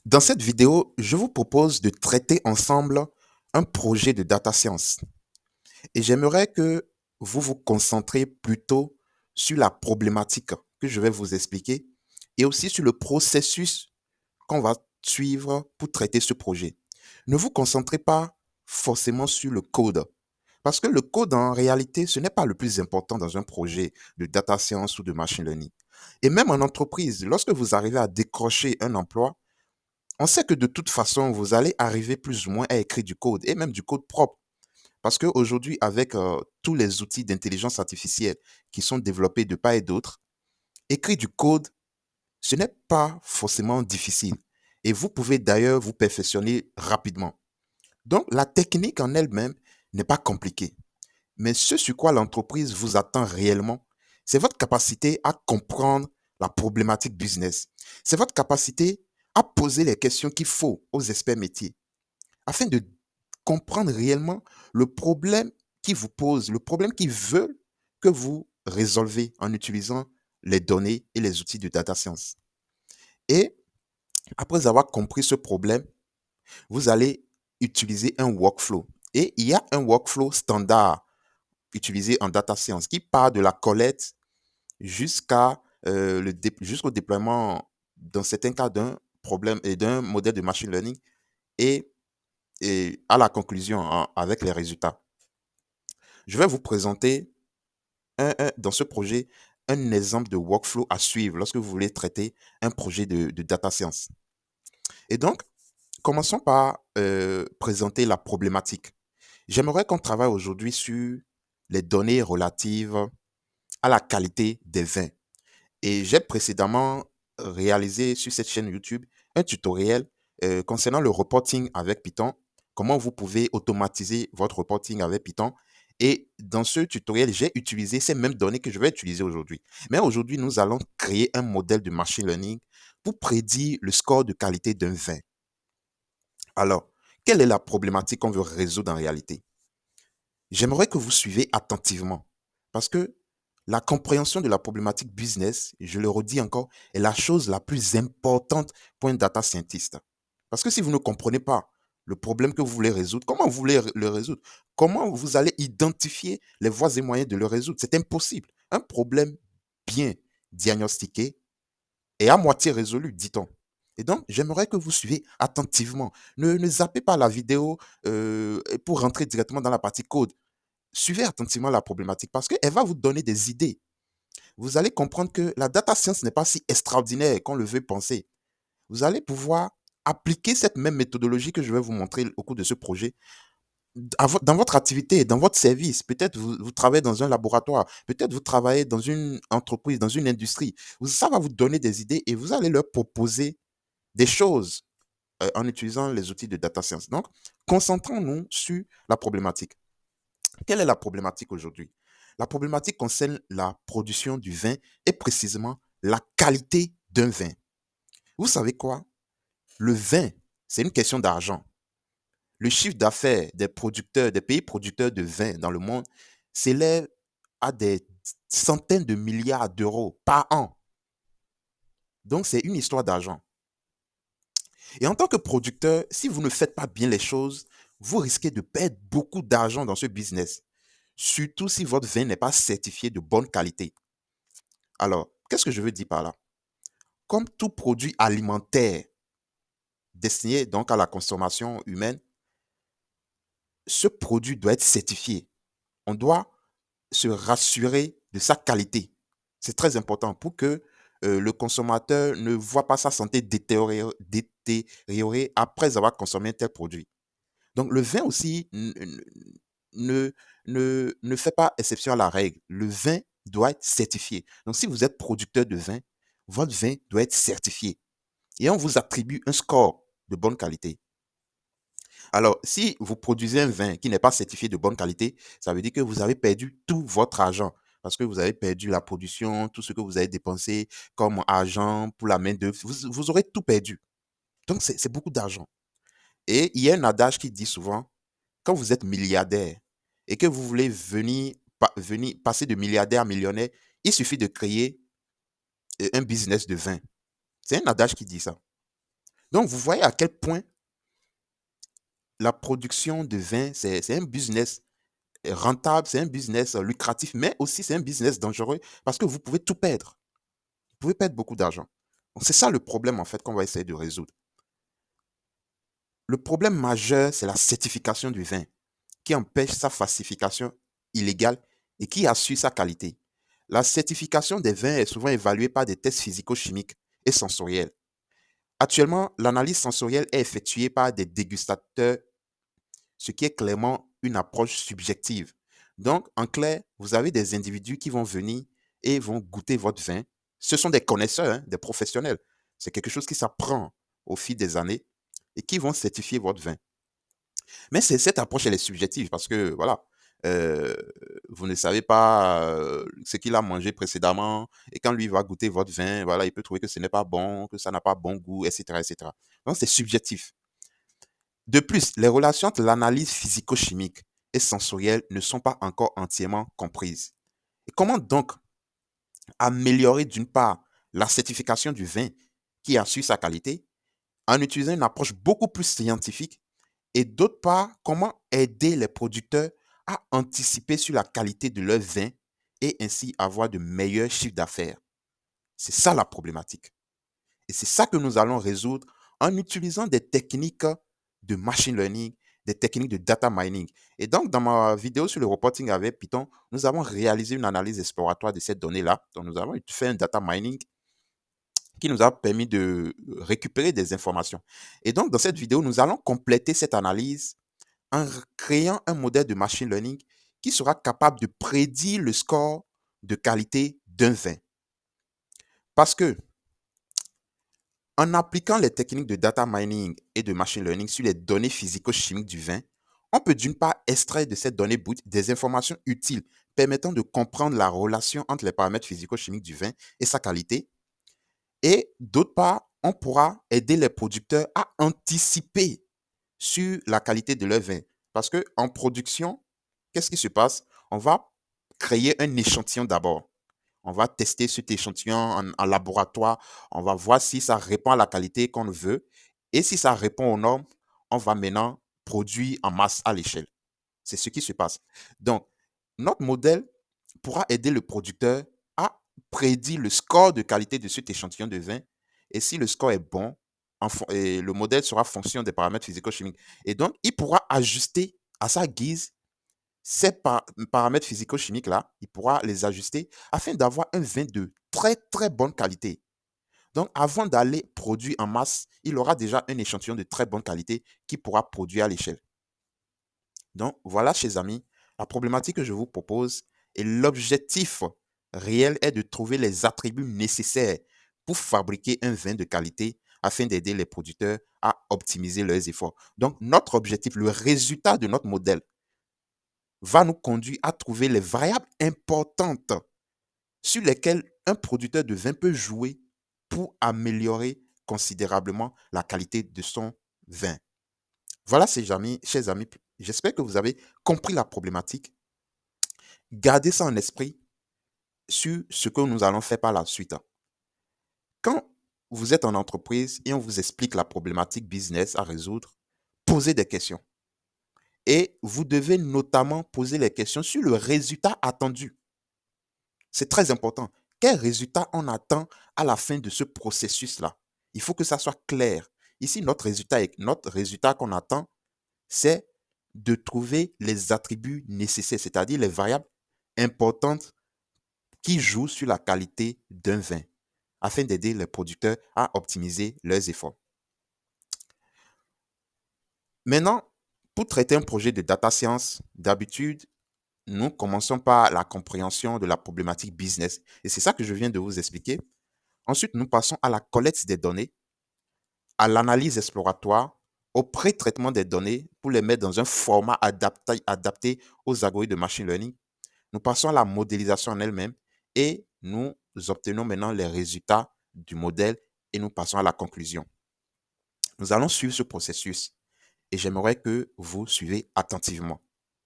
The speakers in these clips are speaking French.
Dans cette vidéo, je vous propose de traiter ensemble un projet de data science et j'aimerais que vous vous concentrez plutôt sur la problématique que je vais vous expliquer et aussi sur le processus qu'on va suivre pour traiter ce projet. Ne vous concentrez pas forcément sur le code parce que le code en réalité, ce n'est pas le plus important dans un projet de data science ou de machine learning. Et même en entreprise, lorsque vous arrivez à décrocher un emploi, on sait que de toute façon, vous allez arriver plus ou moins à écrire du code et même du code propre. Parce qu'aujourd'hui, avec tous les outils d'intelligence artificielle qui sont développés de part et d'autre, écrire du code, ce n'est pas forcément difficile. Et vous pouvez d'ailleurs vous perfectionner rapidement. Donc, la technique en elle-même n'est pas compliquée. Mais ce sur quoi l'entreprise vous attend réellement, c'est votre capacité à comprendre la problématique business. C'est votre capacité à poser les questions qu'il faut aux experts métiers afin de comprendre réellement le problème qui vous pose, le problème qu'ils veulent que vous résolvez en utilisant les données et les outils de data science. Et après avoir compris ce problème, vous allez utiliser un workflow. Et il y a un workflow standard utilisé en data science qui part de la collecte jusqu'à jusqu'au déploiement, dans certains cas, d'un problème et d'un modèle de machine learning et, et à la conclusion avec les résultats. Je vais vous présenter dans ce projet un exemple de workflow à suivre lorsque vous voulez traiter un projet de data science. Et donc, commençons par présenter la problématique. J'aimerais qu'on travaille aujourd'hui sur les données relatives à la qualité des vins. Et j'ai précédemment réalisé sur cette chaîne YouTube un tutoriel concernant le reporting avec Python, comment vous pouvez automatiser votre reporting avec Python. Et dans ce tutoriel, j'ai utilisé ces mêmes données que je vais utiliser aujourd'hui. Mais aujourd'hui, nous allons créer un modèle de machine learning pour prédire le score de qualité d'un vin. Alors, quelle est la problématique qu'on veut résoudre en réalité? J'aimerais que vous suivez attentivement parce que la compréhension de la problématique business, je le redis encore, est la chose la plus importante pour un data scientist. Parce que si vous ne comprenez pas le problème que vous voulez résoudre, comment vous voulez le résoudre? Comment vous allez identifier les voies et moyens de le résoudre? C'est impossible. Un problème bien diagnostiqué est à moitié résolu, dit-on. Et donc, j'aimerais que vous suivez attentivement. Ne zappez pas la vidéo pour rentrer directement dans la partie code. Suivez attentivement la problématique parce qu'elle va vous donner des idées. Vous allez comprendre que la data science n'est pas si extraordinaire qu'on le veut penser. Vous allez pouvoir appliquer cette même méthodologie que je vais vous montrer au cours de ce projet dans votre activité, dans votre service. Peut-être vous travaillez dans un laboratoire, peut-être vous travaillez dans une entreprise, dans une industrie. Ça va vous donner des idées et vous allez leur proposer des choses en utilisant les outils de data science. Donc, concentrons-nous sur la problématique. Quelle est la problématique aujourd'hui? La problématique concerne la production du vin et précisément la qualité d'un vin. Vous savez quoi? Le vin, c'est une question d'argent. Le chiffre d'affaires des producteurs, des pays producteurs de vin dans le monde s'élève à des centaines de milliards d'euros par an. Donc, c'est une histoire d'argent. Et en tant que producteur, si vous ne faites pas bien les choses, vous risquez de perdre beaucoup d'argent dans ce business. Surtout si votre vin n'est pas certifié de bonne qualité. Alors, qu'est-ce que je veux dire par là? Comme tout produit alimentaire destiné donc à la consommation humaine, ce produit doit être certifié. On doit se rassurer de sa qualité. C'est très important pour que le consommateur ne voit pas sa santé détériorer après avoir consommé un tel produit. Donc, le vin aussi ne, ne fait pas exception à la règle. Le vin doit être certifié. Donc, si vous êtes producteur de vin, votre vin doit être certifié. Et on vous attribue un score de bonne qualité. Alors, si vous produisez un vin qui n'est pas certifié de bonne qualité, ça veut dire que vous avez perdu tout votre argent. Parce que vous avez perdu la production, tout ce que vous avez dépensé comme argent pour la main-d'œuvre. Vous aurez tout perdu. Donc, c'est beaucoup d'argent. Et il y a un adage qui dit souvent, quand vous êtes milliardaire et que vous voulez venir passer de milliardaire à millionnaire, il suffit de créer un business de vin. C'est un adage qui dit ça. Donc, vous voyez à quel point la production de vin, c'est un business rentable, c'est un business lucratif, mais aussi c'est un business dangereux parce que vous pouvez tout perdre. Vous pouvez perdre beaucoup d'argent. Donc, c'est ça le problème en fait qu'on va essayer de résoudre. Le problème majeur, c'est la certification du vin qui empêche sa falsification illégale et qui assure sa qualité. La certification des vins est souvent évaluée par des tests physico-chimiques et sensoriels. Actuellement, l'analyse sensorielle est effectuée par des dégustateurs, ce qui est clairement une approche subjective. Donc, en clair, vous avez des individus qui vont venir et vont goûter votre vin. Ce sont des connaisseurs, hein, des professionnels. C'est quelque chose qui s'apprend au fil des années et qui vont certifier votre vin. Mais cette approche, elle est subjective parce que, voilà, euh, vous ne savez pas ce qu'il a mangé précédemment et quand lui va goûter votre vin, voilà, il peut trouver que ce n'est pas bon, que ça n'a pas bon goût, etc., etc. Donc, c'est subjectif. De plus, les relations entre l'analyse physico-chimique et sensorielle ne sont pas encore entièrement comprises. Et comment donc améliorer d'une part la certification du vin qui assure sa qualité en utilisant une approche beaucoup plus scientifique et d'autre part, comment aider les producteurs à anticiper sur la qualité de leur vin et ainsi avoir de meilleurs chiffres d'affaires. C'est ça la problématique. Et c'est ça que nous allons résoudre en utilisant des techniques de machine learning, des techniques de data mining. Et donc, dans ma vidéo sur le reporting avec Python, nous avons réalisé une analyse exploratoire de cette donnée-là. Donc, nous avons fait un data mining qui nous a permis de récupérer des informations. Et donc, dans cette vidéo, nous allons compléter cette analyse en créant un modèle de machine learning qui sera capable de prédire le score de qualité d'un vin. Parce que en appliquant les techniques de data mining et de machine learning sur les données physico-chimiques du vin, on peut d'une part extraire de cette donnée brute des informations utiles permettant de comprendre la relation entre les paramètres physico-chimiques du vin et sa qualité. Et d'autre part, on pourra aider les producteurs à anticiper sur la qualité de leur vin. Parce qu'en production, qu'est-ce qui se passe? On va créer un échantillon d'abord. On va tester cet échantillon en laboratoire. On va voir si ça répond à la qualité qu'on veut. Et si ça répond aux normes, on va maintenant produire en masse à l'échelle. C'est ce qui se passe. Donc, notre modèle pourra aider le producteur à prédire le score de qualité de cet échantillon de vin. Et si le score est bon, et le modèle sera fonction des paramètres physico-chimiques. Et donc, il pourra ajuster à sa guise ces paramètres physico-chimiques-là, il pourra les ajuster afin d'avoir un vin de très très bonne qualité. Donc, avant d'aller produire en masse, il aura déjà un échantillon de très bonne qualité qui pourra produire à l'échelle. Donc, voilà, chers amis, la problématique que je vous propose et l'objectif réel est de trouver les attributs nécessaires pour fabriquer un vin de qualité afin d'aider les producteurs à optimiser leurs efforts. Donc, notre objectif, le résultat de notre modèle, va nous conduire à trouver les variables importantes sur lesquelles un producteur de vin peut jouer pour améliorer considérablement la qualité de son vin. Voilà, chers amis, j'espère que vous avez compris la problématique. Gardez ça en esprit sur ce que nous allons faire par la suite. Quand vous êtes en entreprise et on vous explique la problématique business à résoudre, posez des questions. Et vous devez notamment poser les questions sur le résultat attendu. C'est très important. Quel résultat on attend à la fin de ce processus-là? Il faut que ça soit clair. Ici, notre résultat qu'on attend, c'est de trouver les attributs nécessaires, c'est-à-dire les variables importantes qui jouent sur la qualité d'un vin, afin d'aider les producteurs à optimiser leurs efforts. Maintenant, pour traiter un projet de data science, d'habitude, nous commençons par la compréhension de la problématique business. Et c'est ça que je viens de vous expliquer. Ensuite, nous passons à la collecte des données, à l'analyse exploratoire, au pré-traitement des données pour les mettre dans un format adapté aux algorithmes de machine learning. Nous passons à la modélisation en elle-même et nous obtenons maintenant les résultats du modèle et nous passons à la conclusion. Nous allons suivre ce processus et j'aimerais que vous suivez attentivement.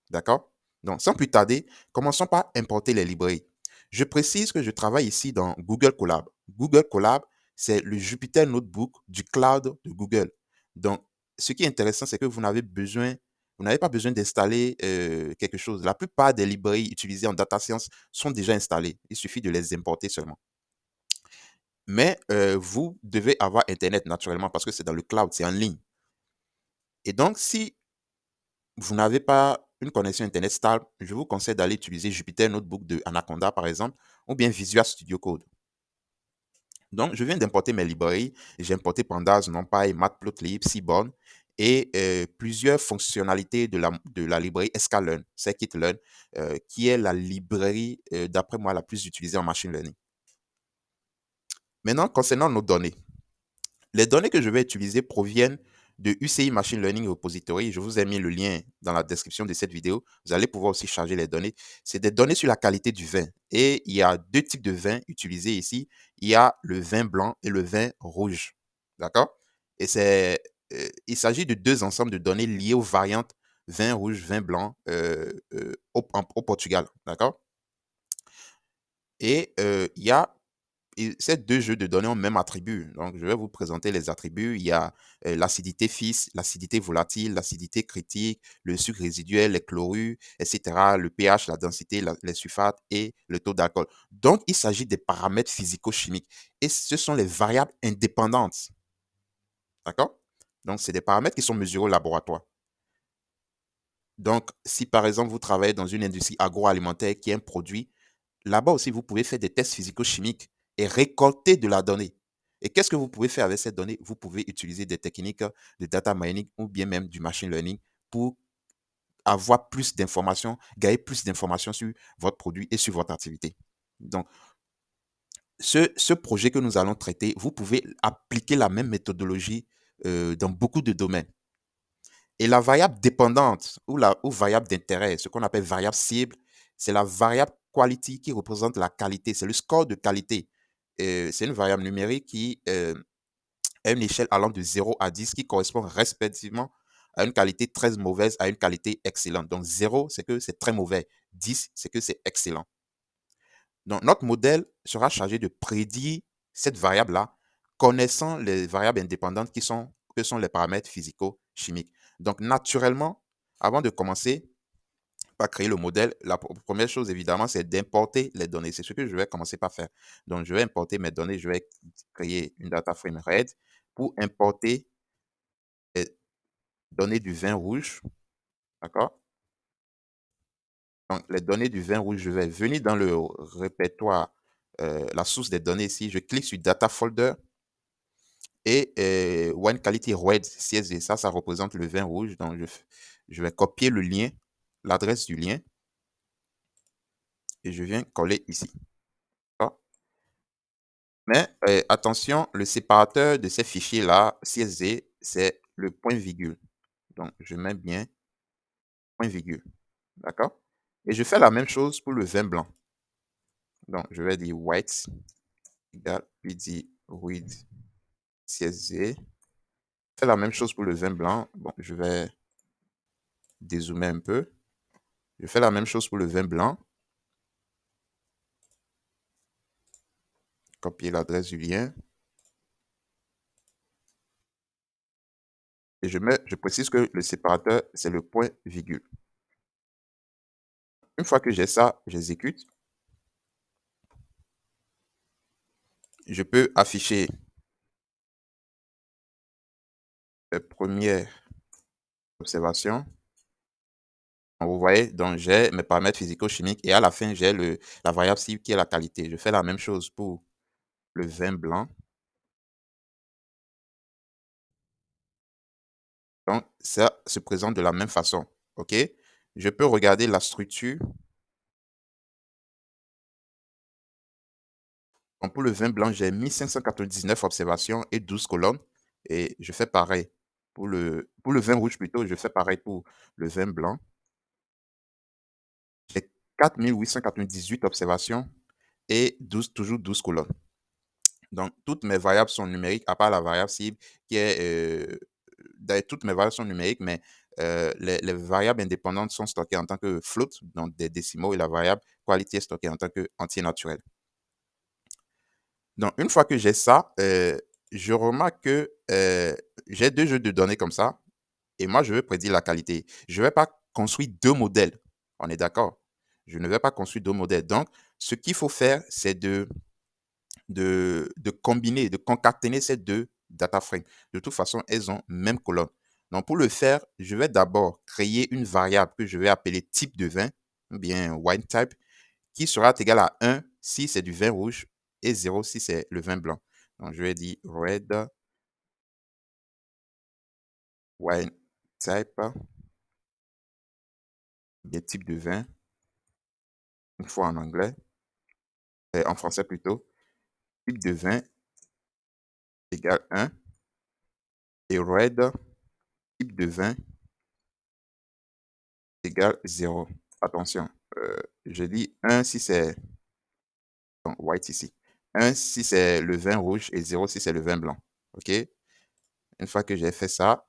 D'accord? Donc, sans plus tarder, commençons par importer les librairies. Je précise que je travaille ici dans Google Colab. Google Colab, c'est le Jupyter Notebook du cloud de Google. Donc, ce qui est intéressant, c'est que vous n'avez pas besoin d'installer quelque chose. La plupart des librairies utilisées en data science sont déjà installées. Il suffit de les importer seulement. Mais vous devez avoir Internet naturellement parce que c'est dans le cloud, c'est en ligne. Et donc, si vous n'avez pas une connexion Internet stable, je vous conseille d'aller utiliser Jupyter Notebook de Anaconda, par exemple, ou bien Visual Studio Code. Donc, je viens d'importer mes librairies. J'ai importé Pandas, NumPy, Matplotlib, Seaborn et plusieurs fonctionnalités de la librairie Scikit-learn, Scikit-learn, qui est la librairie, d'après moi, la plus utilisée en machine learning. Maintenant, concernant nos données, les données que je vais utiliser proviennent de UCI Machine Learning Repository. Je vous ai mis le lien dans la description de cette vidéo. Vous allez pouvoir aussi charger les données. C'est des données sur la qualité du vin. Et il y a deux types de vins utilisés ici. Il y a le vin blanc et le vin rouge. D'accord? Et il s'agit de deux ensembles de données liées aux variantes vin rouge, vin blanc au Portugal. D'accord? Et il y a et ces deux jeux de données ont le même attribut. Donc, je vais vous présenter les attributs. Il y a l'acidité fisse, l'acidité volatile, l'acidité critique, le sucre résiduel, les chlorures, etc., le pH, la densité, les sulfates et le taux d'alcool. Donc, il s'agit des paramètres physico-chimiques et ce sont les variables indépendantes. D'accord? Donc, c'est des paramètres qui sont mesurés au laboratoire. Donc, si par exemple, vous travaillez dans une industrie agroalimentaire qui est un produit, là-bas aussi, vous pouvez faire des tests physico-chimiques et récolter de la donnée. Et qu'est-ce que vous pouvez faire avec cette donnée? Vous pouvez utiliser des techniques de data mining ou bien même du machine learning pour avoir plus d'informations, gagner plus d'informations sur votre produit et sur votre activité. Donc, ce projet que nous allons traiter, vous pouvez appliquer la même méthodologie dans beaucoup de domaines. Et la variable dépendante ou variable d'intérêt, ce qu'on appelle variable cible, c'est la variable quality qui représente la qualité. C'est le score de qualité. C'est une variable numérique qui a une échelle allant de 0 à 10 qui correspond respectivement à une qualité très mauvaise à une qualité excellente. Donc 0, c'est que c'est très mauvais. 10, c'est que c'est excellent. Donc notre modèle sera chargé de prédire cette variable-là, connaissant les variables indépendantes que sont les paramètres physico-chimiques. Donc naturellement, avant de commencer par créer le modèle, la première chose évidemment, c'est d'importer les données. C'est ce que je vais commencer par faire. Donc je vais importer mes données, je vais créer une data frame RED pour importer les données du vin rouge. D'accord? Donc les données du vin rouge, je vais venir dans le répertoire, la source des données ici. Je clique sur Data Folder et Wine Quality Red CSV. Ça représente le vin rouge. Donc je vais copier le lien, l'adresse du lien et je viens coller ici. D'accord? Mais attention, le séparateur de ces fichiers-là, CSV, c'est le point virgule. Donc, je mets bien point virgule. D'accord? Et je fais la même chose pour le vin blanc. Donc, je vais dire white égale, puis dire with CSV. Je fais la même chose pour le vin blanc. Bon, je vais dézoomer un peu. Je fais la même chose pour le vin blanc. Copier l'adresse du lien. Et je précise que le séparateur, c'est le point virgule. Une fois que j'ai ça, j'exécute. Je peux afficher les premières observations. Vous voyez, donc j'ai mes paramètres physico-chimiques et à la fin, j'ai la variable cible qui est la qualité. Je fais la même chose pour le vin blanc. Donc, ça se présente de la même façon. OK? Je peux regarder la structure. Donc, pour le vin blanc, j'ai 1599 observations et 12 colonnes. Et je fais pareil. Pour le vin rouge plutôt, je fais pareil pour le vin blanc. J'ai 4898 observations et toujours 12 colonnes. Donc, toutes mes variables sont numériques, à part la variable cible qui est. D'ailleurs, toutes mes variables sont numériques, mais les variables indépendantes sont stockées en tant que float, donc des décimaux, et la variable quality est stockée en tant qu'entier naturel. Donc, une fois que j'ai ça, je remarque que j'ai deux jeux de données comme ça et moi, je veux prédire la qualité. Je ne vais pas construire deux modèles. On est d'accord? Je ne vais pas construire deux modèles. Donc, ce qu'il faut faire, c'est de combiner, de concaténer ces deux data frames. De toute façon, elles ont même colonne. Donc, pour le faire, je vais d'abord créer une variable que je vais appeler type de vin, ou bien wine type, qui sera égal à 1 si c'est du vin rouge et 0 si c'est le vin blanc. Donc, je vais dire red wine type, des types de vin, une fois en anglais, en français plutôt, type de vin égale 1 et red, type de vin égale 0. Attention, je dis 1 si c'est donc white ici. 1 si c'est le vin rouge et 0 si c'est le vin blanc. OK? Une fois que j'ai fait ça,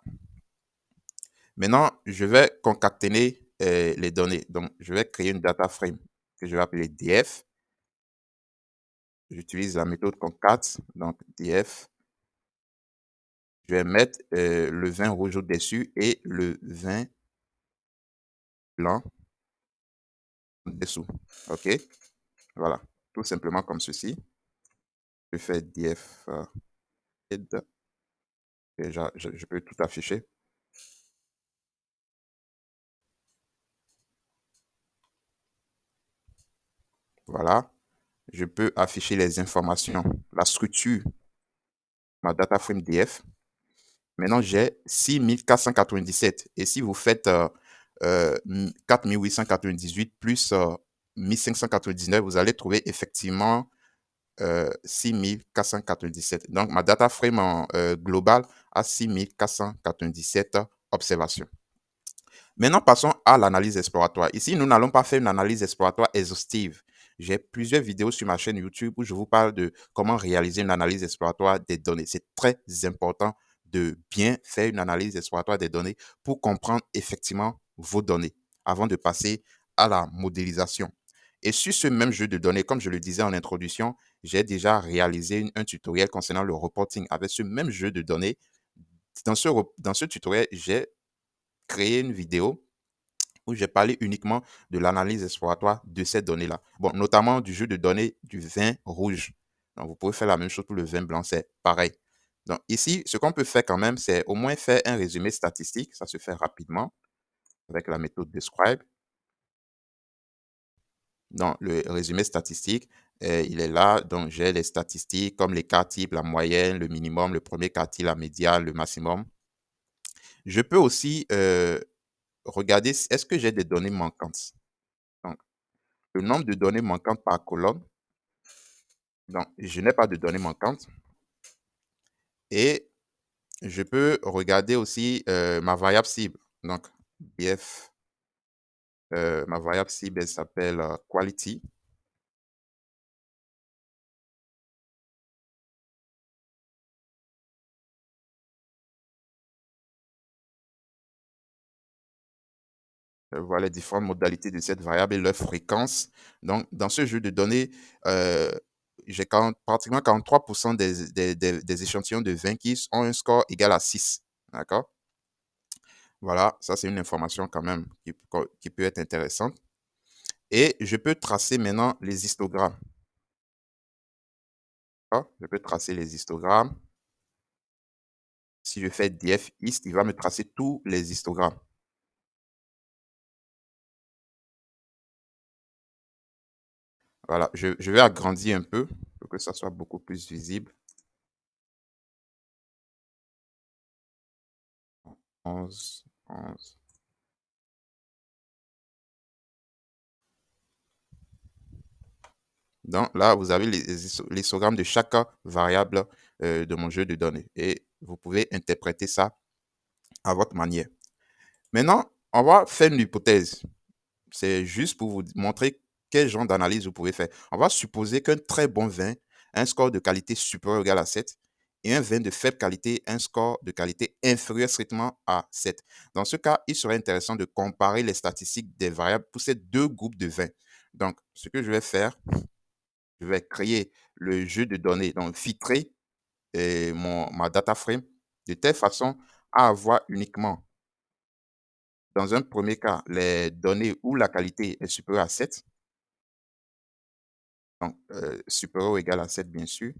maintenant, je vais concaténer les données. Donc, je vais créer une data frame que je vais appeler df. J'utilise la méthode concat. Donc, df. Je vais mettre le vin rouge au-dessus et le vin blanc dessous. OK? Voilà. Tout simplement comme ceci. Je fais df head. Déjà, je peux tout afficher. Voilà. Je peux afficher les informations, la structure, ma data frame DF. Maintenant, j'ai 6497. Et si vous faites 4898 plus 1599, vous allez trouver effectivement 6497. Donc, ma data frame globale a 6497 observations. Maintenant, passons à l'analyse exploratoire. Ici, nous n'allons pas faire une analyse exploratoire exhaustive. J'ai plusieurs vidéos sur ma chaîne YouTube où je vous parle de comment réaliser une analyse exploratoire des données. C'est très important de bien faire une analyse exploratoire des données pour comprendre effectivement vos données avant de passer à la modélisation. Et sur ce même jeu de données, comme je le disais en introduction, j'ai déjà réalisé un tutoriel concernant le reporting avec ce même jeu de données. Dans ce tutoriel, j'ai créé une vidéo où j'ai parlé uniquement de l'analyse exploratoire de ces données-là. Bon, notamment du jeu de données du vin rouge. Donc, vous pouvez faire la même chose pour le vin blanc, c'est pareil. Donc, ici, ce qu'on peut faire quand même, c'est au moins faire un résumé statistique. Ça se fait rapidement avec la méthode Describe. Donc, le résumé statistique, il est là. Donc, j'ai les statistiques comme les cas types, la moyenne, le minimum, le premier quartile, la médiane, le maximum. Je peux aussi regarder est-ce que j'ai des données manquantes. Donc, le nombre de données manquantes par colonne. Donc, je n'ai pas de données manquantes. Et je peux regarder aussi ma variable cible. Donc, BF, ma variable cible, elle s'appelle quality. Voilà les différentes modalités de cette variable et leur fréquence. Donc, dans ce jeu de données, euh, j'ai pratiquement 43% des échantillons de 20 qui ont un score égal à 6. D'accord? Voilà, ça c'est une information quand même qui peut être intéressante. Et je peux tracer maintenant les histogrammes. Je peux tracer les histogrammes. Si je fais df hist, il va me tracer tous les histogrammes. Voilà, je vais agrandir un peu pour que ça soit beaucoup plus visible. 11, 11. Donc là, vous avez l'histogramme de chaque variable de mon jeu de données et vous pouvez interpréter ça à votre manière. Maintenant, on va faire une hypothèse. C'est juste pour vous montrer quel genre d'analyse vous pouvez faire. On va supposer qu'un très bon vin a un score de qualité supérieur ou égal à 7 et un vin de faible qualité a un score de qualité inférieur strictement à 7. Dans ce cas, il serait intéressant de comparer les statistiques des variables pour ces deux groupes de vins. Donc, ce que je vais faire, je vais créer le jeu de données, donc filtrer ma data frame de telle façon à avoir uniquement, dans un premier cas, les données où la qualité est supérieure à 7, donc supérieur ou égal à 7 bien sûr,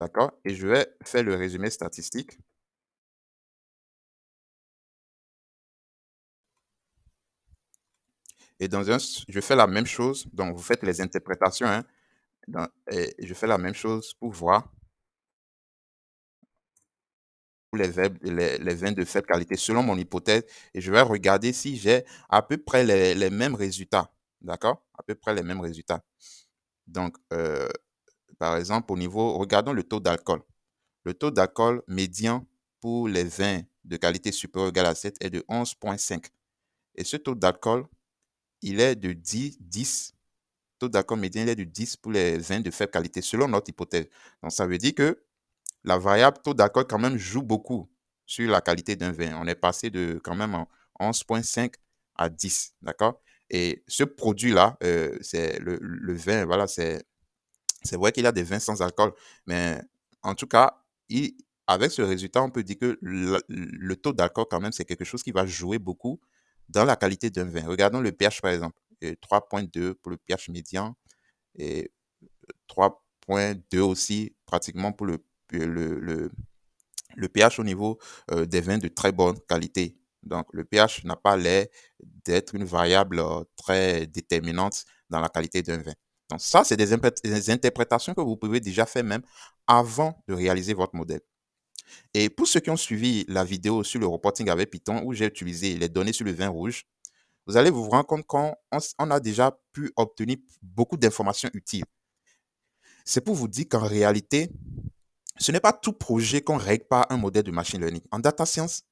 d'accord? Et je vais faire le résumé statistique. Et je fais la même chose, donc vous faites les interprétations, hein, et je fais la même chose pour voir pour les vins de faible qualité selon mon hypothèse et je vais regarder si j'ai à peu près les mêmes résultats, d'accord? À peu près les mêmes résultats. Donc, par exemple, regardons le taux d'alcool. Le taux d'alcool médian pour les vins de qualité supérieure ou égale à 7 est de 11,5. Et ce taux d'alcool, il est de 10. Taux d'alcool médian, il est de 10 pour les vins de faible qualité, selon notre hypothèse. Donc, ça veut dire que la variable taux d'alcool quand même joue beaucoup sur la qualité d'un vin. On est passé de quand même 11,5 à 10, d'accord? Et ce produit-là, c'est le vin, voilà, c'est vrai qu'il y a des vins sans alcool, mais en tout cas, avec ce résultat, on peut dire que le taux d'alcool, quand même, c'est quelque chose qui va jouer beaucoup dans la qualité d'un vin. Regardons le pH, par exemple. 3,2 pour le pH médian et 3,2 aussi, pratiquement pour le, le, le pH au niveau des vins de très bonne qualité. Donc, le pH n'a pas l'air d'être une variable très déterminante dans la qualité d'un vin. Donc, ça, c'est des interprétations que vous pouvez déjà faire même avant de réaliser votre modèle. Et pour ceux qui ont suivi la vidéo sur le reporting avec Python, où j'ai utilisé les données sur le vin rouge, vous allez vous rendre compte qu'on a déjà pu obtenir beaucoup d'informations utiles. C'est pour vous dire qu'en réalité, ce n'est pas tout projet qu'on règle par un modèle de machine learning. En data science,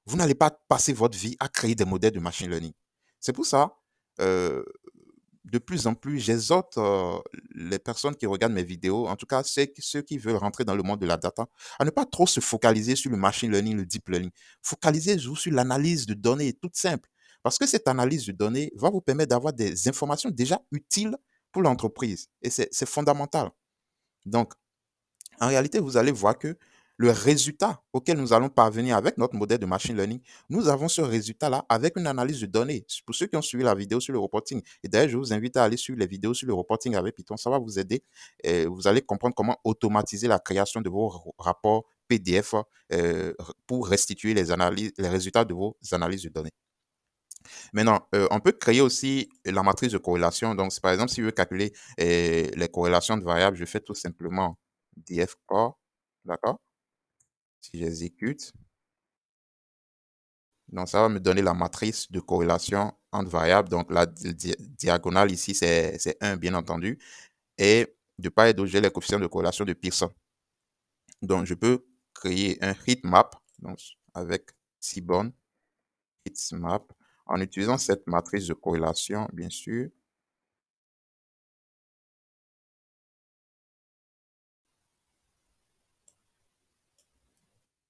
vous n'allez pas passer votre vie à créer des modèles de machine learning. C'est pour ça, euh, de plus en plus, j'exhorte les personnes qui regardent mes vidéos, en tout cas ceux qui veulent rentrer dans le monde de la data, à ne pas trop se focaliser sur le machine learning, le deep learning. Focalisez-vous sur l'analyse de données toute simple. Parce que cette analyse de données va vous permettre d'avoir des informations déjà utiles pour l'entreprise. Et c'est fondamental. Donc, en réalité, vous allez voir que le résultat auquel nous allons parvenir avec notre modèle de machine learning, nous avons ce résultat-là avec une analyse de données. Pour ceux qui ont suivi la vidéo sur le reporting, et d'ailleurs, je vous invite à aller sur les vidéos sur le reporting avec Python, ça va vous aider. Et vous allez comprendre comment automatiser la création de vos rapports PDF pour restituer les résultats de vos analyses de données. Maintenant, on peut créer aussi la matrice de corrélation. Donc, par exemple, si je veux calculer les corrélations de variables, je fais tout simplement dfcore, d'accord? Si j'exécute, donc ça va me donner la matrice de corrélation entre variables. Donc, la diagonale ici, c'est 1, bien entendu. Et de part et d'autre, j'ai les coefficients de corrélation de Pearson. Donc, je peux créer un heatmap donc, avec Seaborn heatmap en utilisant cette matrice de corrélation, bien sûr.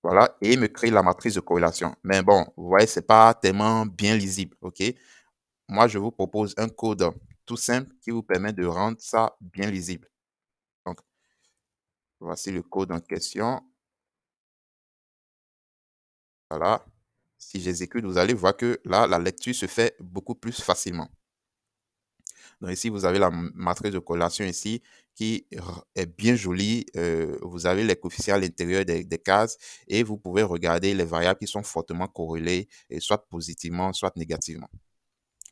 Voilà, et il me crée la matrice de corrélation. Mais bon, vous voyez, c'est pas tellement bien lisible, ok? Moi, je vous propose un code tout simple qui vous permet de rendre ça bien lisible. Donc, voici le code en question. Voilà. Si j'exécute, vous allez voir que là, la lecture se fait beaucoup plus facilement. Donc ici, vous avez la matrice de corrélation ici qui est bien jolie. Vous avez les coefficients à l'intérieur des cases et vous pouvez regarder les variables qui sont fortement corrélées, et soit positivement, soit négativement.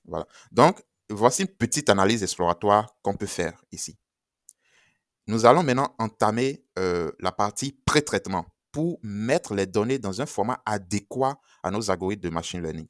Voilà. Donc, voici une petite analyse exploratoire qu'on peut faire ici. Nous allons maintenant entamer la partie pré-traitement pour mettre les données dans un format adéquat à nos algorithmes de machine learning.